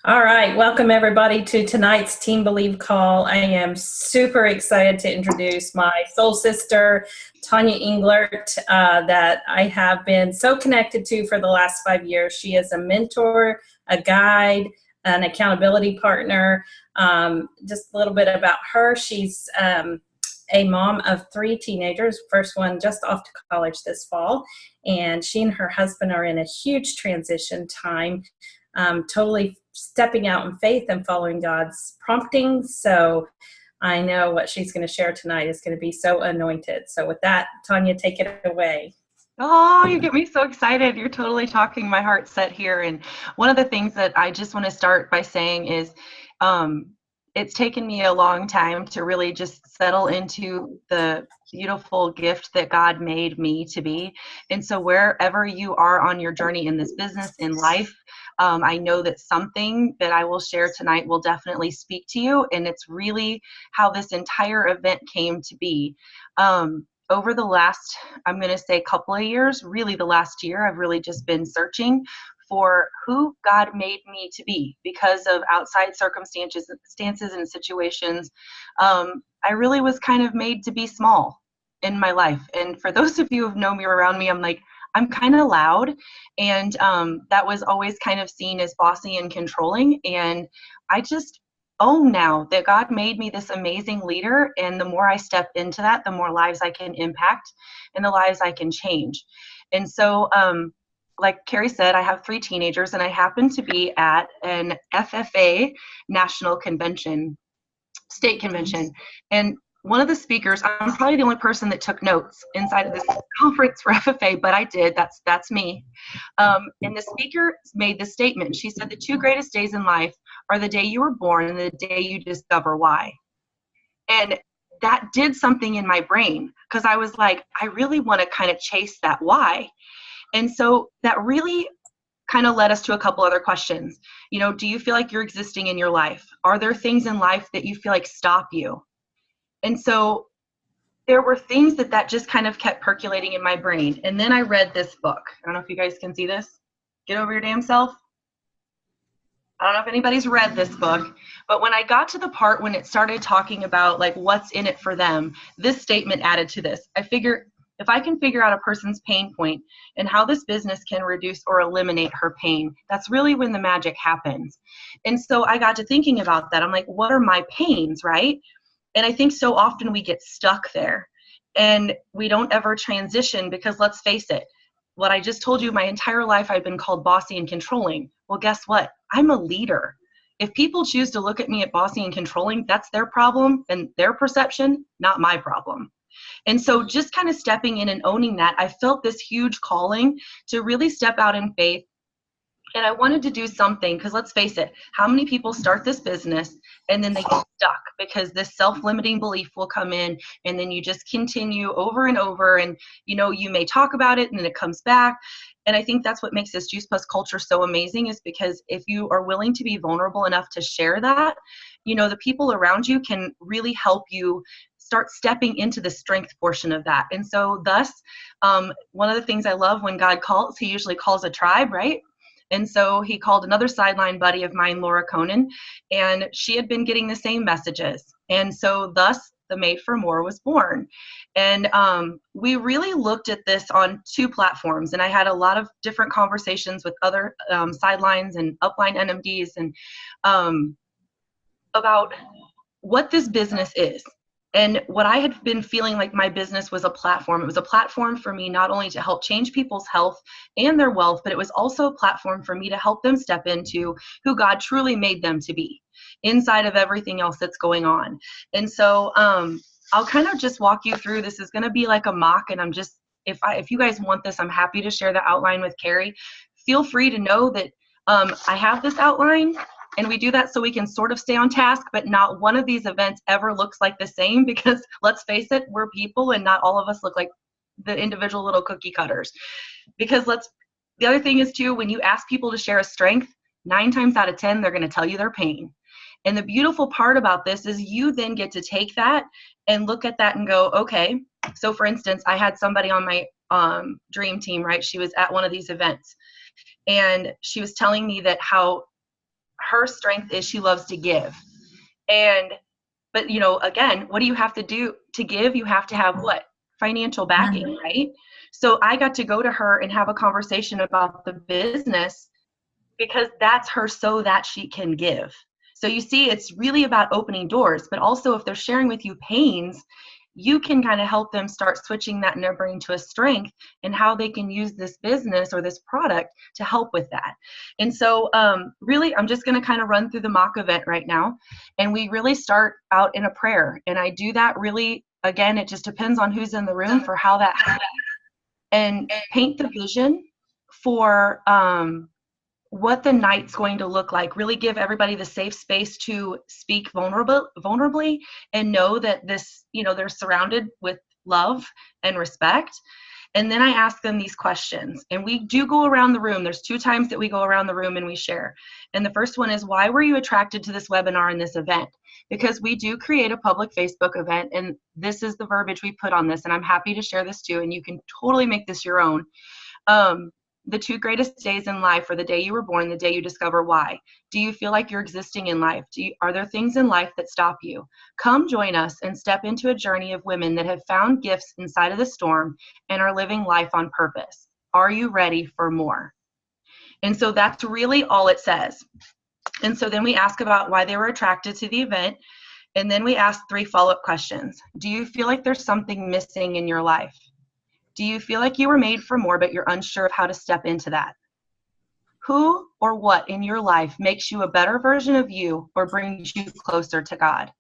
All right, welcome everybody to tonight's Team Believe call. I am super excited to introduce my soul sister, Tonia Englert, that I have been so connected to for the last 5 years. She is a mentor, a guide, an accountability partner. Just a little bit about her. She's a mom of 3 teenagers, first one just off to college this fall, and she and her husband are in a huge transition time, totally stepping out in faith and following God's prompting. So I know what she's going to share tonight is going to be so anointed. So with that, Tonia, take it away. Oh, you get me so excited. You're totally talking my heart set here. And one of the things that I just want to start by saying is it's taken me a long time to really just settle into the beautiful gift that God made me to be. And so wherever you are on your journey in this business, in life, I know that something that I will share tonight will definitely speak to you. And it's really how this entire event came to be. Over the last, I'm going to say couple of years, really the last year, I've really just been searching for who God made me to be because of outside circumstances and situations. I really was kind of made to be small in my life. And for those of you who know me around me, I'm kind of loud. And that was always kind of seen as bossy and controlling. And I just own now that God made me this amazing leader. And the more I step into that, the more lives I can impact and the lives I can change. And so, like Carrie said, I have 3 teenagers, and I happen to be at an FFA national convention, state convention. And one of the speakers, I'm probably the only person that took notes inside of this conference for FFA, but I did. That's me. And the speaker made this statement. She said, the 2 greatest days in life are the day you were born and the day you discover why. And that did something in my brain because I was like, I really want to kind of chase that why. And so that really kind of led us to a couple other questions. You know, do you feel like you're existing in your life? Are there things in life that you feel like stop you? And so there were things that just kind of kept percolating in my brain. And then I read this book. I don't know if you guys can see this. Get over your damn self. I don't know if anybody's read this book, but when I got to the part when it started talking about like what's in it for them, this statement added to this. I figure if I can figure out a person's pain point and how this business can reduce or eliminate her pain, that's really when the magic happens. And so I got to thinking about that. I'm like, what are my pains, right? And I think so often we get stuck there and we don't ever transition because let's face it, what I just told you, my entire life I've been called bossy and controlling. Well, guess what? I'm a leader. If people choose to look at me at bossy and controlling, that's their problem and their perception, not my problem. And so just kind of stepping in and owning that, I felt this huge calling to really step out in faith. And I wanted to do something because let's face it, how many people start this business and then they get stuck because this self-limiting belief will come in and then you just continue over and over and, you know, you may talk about it and then it comes back. And I think that's what makes this Juice Plus culture so amazing is because if you are willing to be vulnerable enough to share that, you know, the people around you can really help you start stepping into the strength portion of that. And so thus, one of the things I love when God calls, he usually calls a tribe, right? And so he called another sideline buddy of mine, Laura Conan, and she had been getting the same messages. And so thus the Made for More was born. And we really looked at this on 2 platforms. And I had a lot of different conversations with other sidelines and upline NMDs and about what this business is. And what I had been feeling like my business was a platform. It was a platform for me not only to help change people's health and their wealth, but it was also a platform for me to help them step into who God truly made them to be inside of everything else that's going on. And so I'll kind of just walk you through. This is going to be like a mock, and I'm just, if you guys want this, I'm happy to share the outline with Carrie. Feel free to know that I have this outline. And we do that so we can sort of stay on task, but not one of these events ever looks like the same because let's face it, we're people and not all of us look like the individual little cookie cutters. Because the other thing is too, when you ask people to share a strength, 9 times out of 10, they're going to tell you their pain. And the beautiful part about this is you then get to take that and look at that and go, okay. So for instance, I had somebody on my dream team, right? She was at one of these events and she was telling me that how her strength is she loves to give. But again, what do you have to do to give? You have to have what? Financial backing, right? So I got to go to her and have a conversation about the business because that's her so that she can give. So you see, it's really about opening doors, but also if they're sharing with you pains, you can kind of help them start switching that in their brain to a strength and how they can use this business or this product to help with that. And so really, I'm just going to kind of run through the mock event right now. And we really start out in a prayer. And I do that really, again, it just depends on who's in the room for how that happens. And paint the vision for what the night's going to look like. Really give everybody the safe space to speak vulnerably and know that this, they're surrounded with love and respect. And then I ask them these questions. And we do go around the room. There's 2 times that we go around the room and we share. And the first one is, why were you attracted to this webinar and this event? Because we do create a public Facebook event, and this is the verbiage we put on this. And I'm happy to share this too, and you can totally make this your own. The 2 greatest days in life are the day you were born, the day you discover why. Do you feel like you're existing in life? Are there things in life that stop you? Come join us and step into a journey of women that have found gifts inside of the storm and are living life on purpose. Are you ready for more? And so that's really all it says. And so then we ask about why they were attracted to the event. And then we ask 3 follow-up questions. Do you feel like there's something missing in your life? Do you feel like you were made for more, but you're unsure of how to step into that? Who or what in your life makes you a better version of you or brings you closer to God?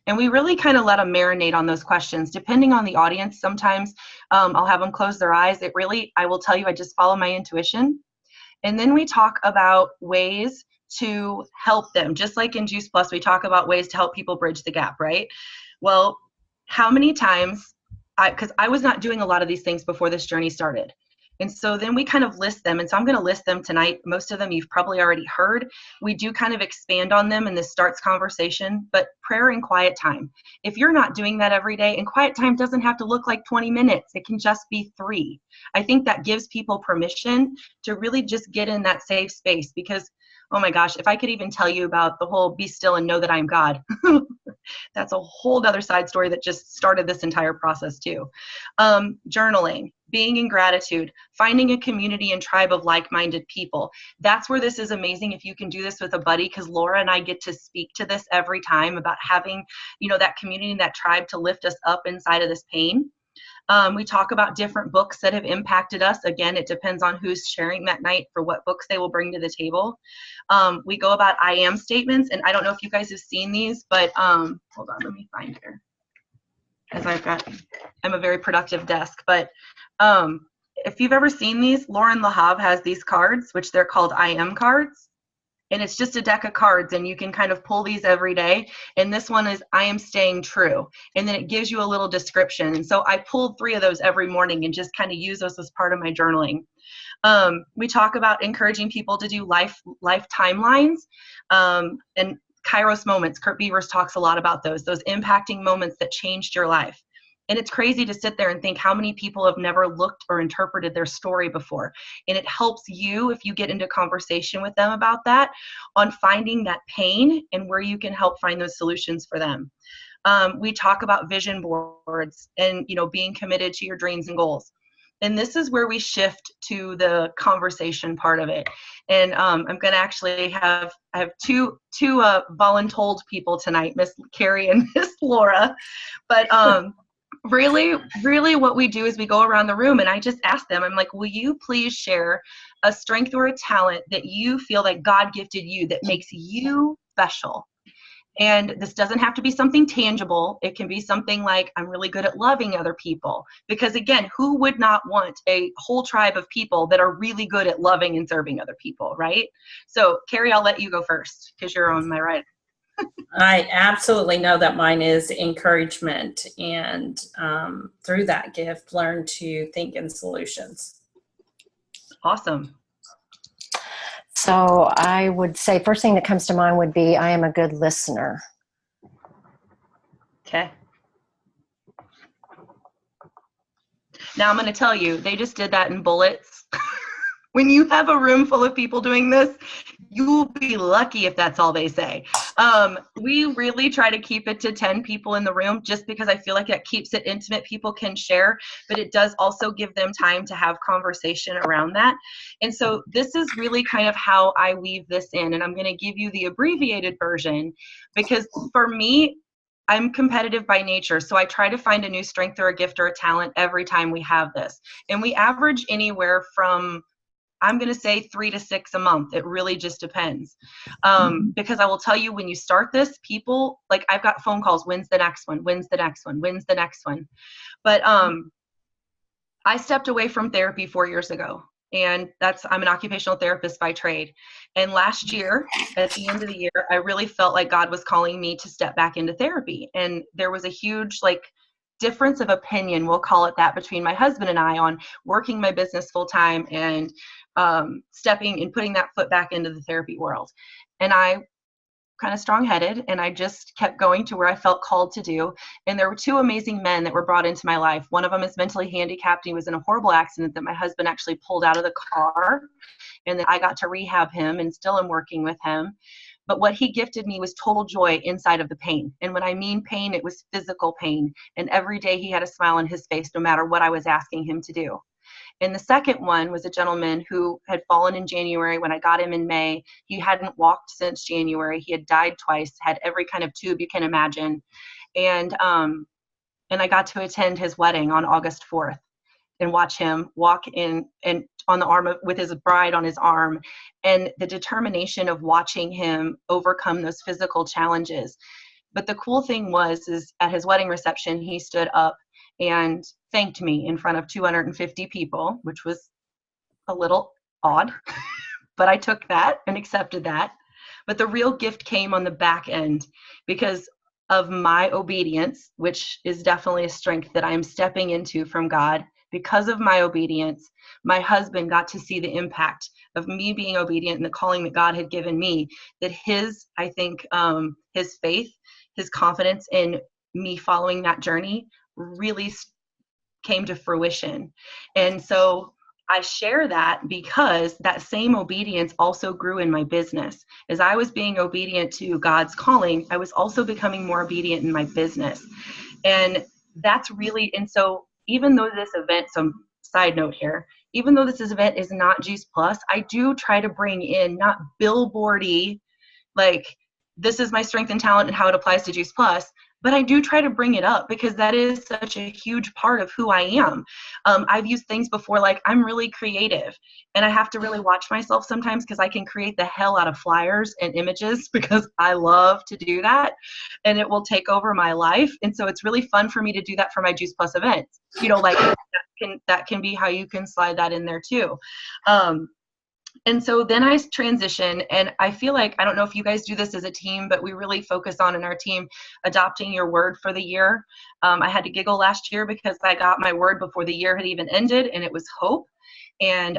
And we really kind of let them marinate on those questions. Depending on the audience, sometimes I'll have them close their eyes. I will tell you, I just follow my intuition. And then we talk about ways to help them. Just like in Juice Plus, we talk about ways to help people bridge the gap, right? Well, how many times, because I was not doing a lot of these things before this journey started. And so then we kind of list them. And so I'm going to list them tonight. Most of them you've probably already heard. We do kind of expand on them, and this starts conversation. But prayer and quiet time. If you're not doing that every day, and quiet time doesn't have to look like 20 minutes. It can just be 3. I think that gives people permission to really just get in that safe space, because, oh my gosh, if I could even tell you about the whole be still and know that I'm God. That's a whole other side story that just started this entire process too. Journaling, being in gratitude, finding a community and tribe of like-minded people. That's where this is amazing if you can do this with a buddy, because Laura and I get to speak to this every time about having, that community and that tribe to lift us up inside of this pain. We talk about different books that have impacted us. Again, it depends on who's sharing that night for what books they will bring to the table. We go about I am statements, and I don't know if you guys have seen these, but hold on, let me find here. Because I'm a very productive desk, but if you've ever seen these, Lauren Lahav has these cards, which they're called I am cards. And it's just a deck of cards, and you can kind of pull these every day. And this one is, I am staying true. And then it gives you a little description. And so I pulled 3 of those every morning and just kind of use those as part of my journaling. We talk about encouraging people to do life timelines and Kairos moments. Kurt Beavers talks a lot about those impacting moments that changed your life. And it's crazy to sit there and think how many people have never looked or interpreted their story before. And it helps you, if you get into conversation with them about that, on finding that pain and where you can help find those solutions for them. We talk about vision boards and, being committed to your dreams and goals. And this is where we shift to the conversation part of it. And I'm going to actually I have two voluntold people tonight, Miss Carrie and Miss Laura. But really what we do is we go around the room and I just ask them, I'm like, will you please share a strength or a talent that you feel that God gifted you that makes you special? And this doesn't have to be something tangible. It can be something like, I'm really good at loving other people. Because again, who would not want a whole tribe of people that are really good at loving and serving other people, right? So Carrie, I'll let you go first because you're on my right. I absolutely know that mine is encouragement, and through that gift, learn to think in solutions. Awesome. So I would say first thing that comes to mind would be I am a good listener. Okay. Now I'm going to tell you, they just did that in bullets. When you have a room full of people doing this, you will be lucky if that's all they say. We really try to keep it to 10 people in the room just because I feel like it keeps it intimate. People can share, but it does also give them time to have conversation around that. And so this is really kind of how I weave this in. And I'm going to give you the abbreviated version because for me, I'm competitive by nature. So I try to find a new strength or a gift or a talent every time we have this. And we average anywhere from, I'm going to say 3 to 6 a month. It really just depends. Because I will tell you, when you start this, people, like I've got phone calls, when's the next one? When's the next one? When's the next one? But I stepped away from therapy 4 years ago. And I'm an occupational therapist by trade. And last year, at the end of the year, I really felt like God was calling me to step back into therapy. And there was a huge, difference of opinion, we'll call it that, between my husband and I on working my business full time and stepping and putting that foot back into the therapy world. And I kind of strong-headed, and I just kept going to where I felt called to do. And there were 2 amazing men that were brought into my life. One of them is mentally handicapped. He was in a horrible accident that my husband actually pulled out of the car, and then I got to rehab him and still am working with him. But what he gifted me was total joy inside of the pain. And when I mean pain, it was physical pain. And every day he had a smile on his face, no matter what I was asking him to do. And the second one was a gentleman who had fallen in January. When I got him in May, he hadn't walked since January. He had died twice, had every kind of tube you can imagine. And I got to attend his wedding on August 4th and watch him walk in and on the arm with his bride on his arm, and the determination of watching him overcome those physical challenges. But the cool thing is at his wedding reception, he stood up and thanked me in front of 250 people, which was a little odd, but I took that and accepted that. But the real gift came on the back end because of my obedience, which is definitely a strength that I'm stepping into from God. Because of my obedience, my husband got to see the impact of me being obedient and the calling that God had given me, that his faith, his confidence in me following that journey really came to fruition. And so I share that because that same obedience also grew in my business. As I was being obedient to God's calling, I was also becoming more obedient in my business. And that's really, and so even though this event, some side note here, even though this event is not Juice Plus, I do try to bring in not billboardy, this is my strength and talent and how it applies to Juice Plus, but I do try to bring it up because that is such a huge part of who I am. I've used things before, I'm really creative, and I have to really watch myself sometimes because I can create the hell out of flyers and images because I love to do that, and it will take over my life. And so it's really fun for me to do that for my Juice Plus events. That can be how you can slide that in there too. And so then I transition, and I feel like, I don't know if you guys do this as a team, but we really focus on in our team adopting your word for the year. I had to giggle last year because I got my word before the year had even ended, and it was hope. And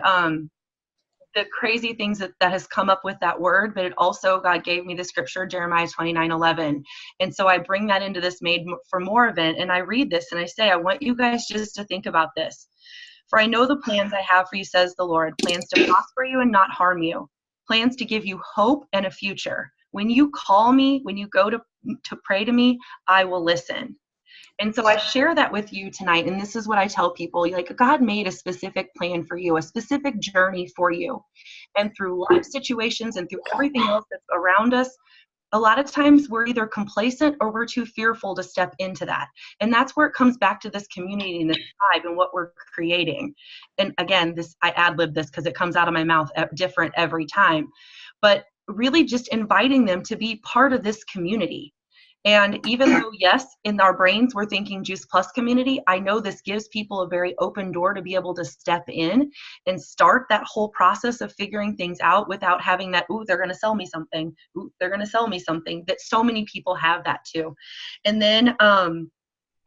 the crazy things that has come up with that word, but it also, God gave me the scripture, Jeremiah 29:11. And so I bring that into this Made for More event, and I read this and I say, I want you guys just to think about this. For I know the plans I have for you, says the Lord, plans to prosper you and not harm you, plans to give you hope and a future. When you call me, when you go to pray to me, I will listen. And so I share that with you tonight. And this is what I tell people, God made a specific plan for you, a specific journey for you. And through life situations and through everything else that's around us, a lot of times we're either complacent or we're too fearful to step into that. And that's where it comes back to this community and this tribe and what we're creating. And again, I ad-lib this because it comes out of my mouth different every time. But really just inviting them to be part of this community. And even though, yes, in our brains we're thinking Juice Plus community, I know this gives people a very open door to be able to step in and start that whole process of figuring things out without having that, ooh, they're going to sell me something. Ooh, they're going to sell me something, that so many people have that too. And then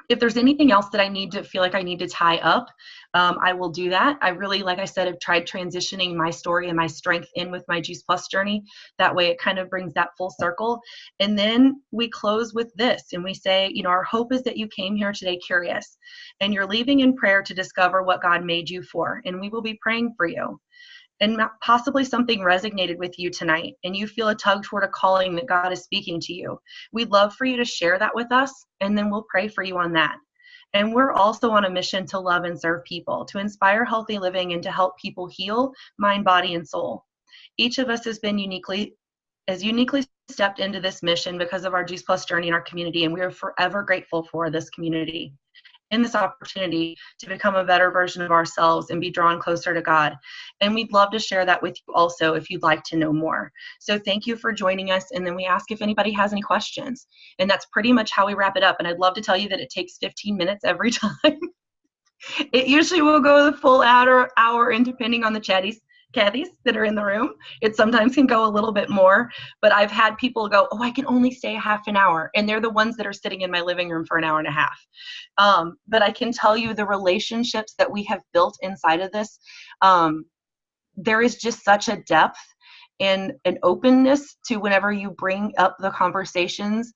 if there's anything else that I need to feel like I need to tie up, I will do that. I really, like I said, have tried transitioning my story and my strength in with my Juice Plus journey. That way it kind of brings that full circle. And then we close with this and we say, our hope is that you came here today curious and you're leaving in prayer to discover what God made you for. And we will be praying for you. and possibly something resonated with you tonight and you feel a tug toward a calling that God is speaking to you, we'd love for you to share that with us, and then we'll pray for you on that. And we're also on a mission to love and serve people, to inspire healthy living, and to help people heal mind, body, and soul. Each of us has been uniquely stepped into this mission because of our Juice Plus journey in our community, and we are forever grateful for this community and this opportunity to become a better version of ourselves and be drawn closer to God. And we'd love to share that with you also if you'd like to know more. So thank you for joining us, and then we ask if anybody has any questions. And that's pretty much how we wrap it up. And I'd love to tell you that it takes 15 minutes every time. It usually will go the full hour, and depending on the Cathy's that are in the room, it sometimes can go a little bit more, but I've had people go, oh, I can only stay half an hour, and they're the ones that are sitting in my living room for an hour and a half. But I can tell you the relationships that we have built inside of this, there is just such a depth and an openness to whenever you bring up the conversations,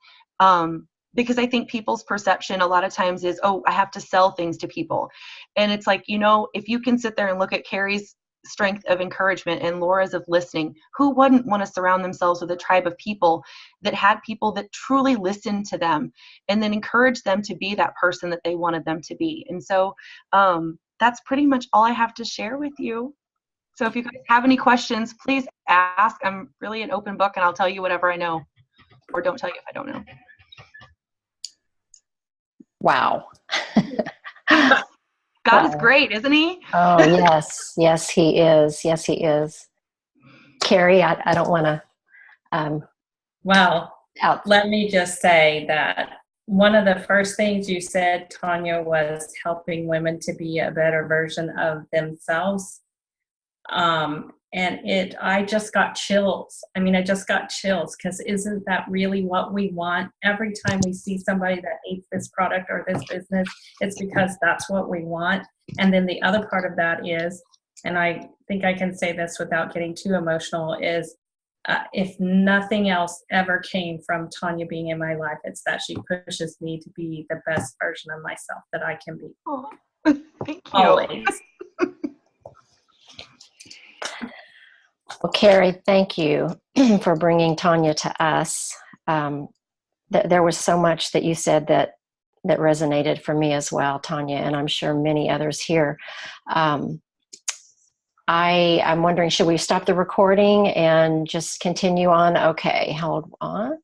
because I think people's perception a lot of times is, oh, I have to sell things to people. And it's like, if you can sit there and look at Carrie's strength of encouragement and Laura's of listening, who wouldn't want to surround themselves with a tribe of people that had people that truly listened to them and then encouraged them to be that person that they wanted them to be? And so that's pretty much all I have to share with you. So if you guys have any questions, please ask. I'm really an open book, and I'll tell you whatever I know, or don't tell you if I don't know. Wow. God is great, isn't he? Oh, yes. Yes, he is. Yes, he is. Carrie, I don't want to. Well, let me just say that one of the first things you said, Tonia, was helping women to be a better version of themselves. And I just got chills. I just got chills, because isn't that really what we want? Every time we see somebody that hates this product or this business, it's because that's what we want. And then the other part of that is, and I think I can say this without getting too emotional, is if nothing else ever came from Tonia being in my life, it's that she pushes me to be the best version of myself that I can be. Oh, thank you. Always. Well, Carrie, thank you for bringing Tonia to us. There was so much that you said that resonated for me as well, Tonia, and I'm sure many others here. I'm wondering, should we stop the recording and just continue on? Okay, hold on.